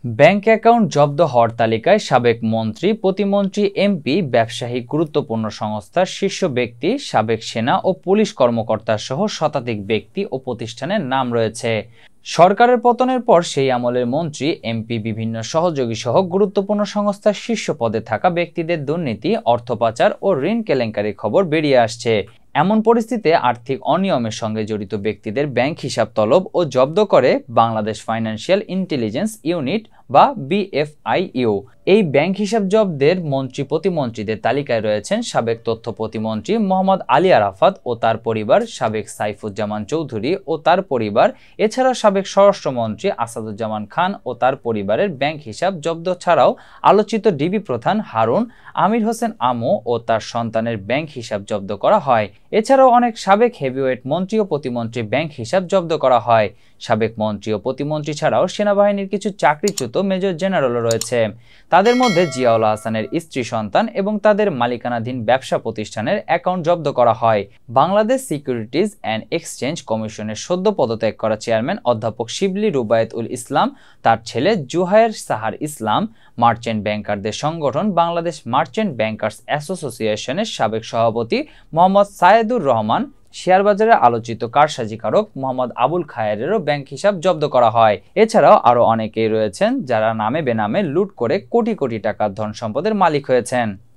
Bank account জব্দ হওয়ার তালিকায় সাবেক মন্ত্রী, প্রতিমন্ত্রী, এমপি, ব্যবসায়ী, গুরুত্বপূর্ণ সংস্থার শীর্ষ ব্যক্তি, সাবেক সেনা ও পুলিশ কর্মকর্তা সহ শতাধিক ব্যক্তি ও প্রতিষ্ঠানের নাম রয়েছে। সরকারের পতনের পর সেই আমলের মন্ত্রী, এমপি, বিভিন্ন সহযোগী সহ গুরুত্বপূর্ণ সংস্থার শীর্ষ পদে থাকা ব্যক্তিদের দুর্নীতি, অর্থ পাচার ও ঋণ কেলেঙ্কারির খবর বেরিয়ে আসছে। এমন পরিস্থিতিতে আর্থিক অনিয়মের সঙ্গে জড়িত ব্যক্তিদের ব্যাংক হিসাব তলব ও জব্দ করে বাংলাদেশ ফাইন্যান্সিয়াল ইন্টেলিজেন্স ইউনিট বা বিএফআইইউ। এই ব্যাংক হিসাব জব্দের মন্ত্রী, প্রতিমন্ত্রীদের তালিকায় রয়েছেন সাবেক তথ্য প্রতিমন্ত্রী মোহাম্মদ আলী আরাফাত ও তার পরিবার, সাবেক সাইফুজ্জামান চৌধুরী ও তার পরিবার, এছাড়াও সাবেক স্বরাষ্ট্রমন্ত্রী আসাদুজ্জামান খান ও তার পরিবারের ব্যাংক হিসাব জব্দ ছাড়াও আলোচিত ডিবি প্রধান হারুন আমির হোসেন আমু ও তার সন্তানের ব্যাংক হিসাব জব্দ করা হয়। এছাড়াও অনেক সাবেক হেভিওয়েট মন্ত্রী ও প্রতিমন্ত্রী ব্যাংক হিসাব জব্দ করা হয়। সাবেক মন্ত্রী ও প্রতিমন্ত্রী ছাড়াও সেনাবাহিনীর কিছু চাকরিচ্যুত মেজর জেনারেলও রয়েছে। তাদের মধ্যে জিয়াউল হাসানের স্ত্রী, সন্তান এবং তাদের মালিকানাধীন ব্যবসা প্রতিষ্ঠানের অ্যাকাউন্ট জব্দ করা হয়। বাংলাদেশ সিকিউরিটিজ অ্যান্ড এক্সচেঞ্জ কমিশনের সদ্য পদত্যাগ করা চেয়ারম্যান অধ্যাপক শিবলী রুবায়েত-উল ইসলাম, তার ছেলে জুহায়ের সাহার ইসলাম, মার্চেন্ট ব্যাংকারদের সংগঠন বাংলাদেশ মার্চেন্ট ব্যাংকার্স অ্যাসোসিয়েশনের সাবেক সভাপতি মোহাম্মদ সায়েদুর রহমান, শেয়ারবাজারে আলোচিত কারসাজিকারক মোহাম্মদ আবুল খায়েরেরও ব্যাংক হিসাব জব্দ করা হয়। এছাড়াও আরও অনেকেই রয়েছেন যারা নামে বেনামে লুট করে কোটি কোটি টাকার ধন সম্পদের মালিক হয়েছেন।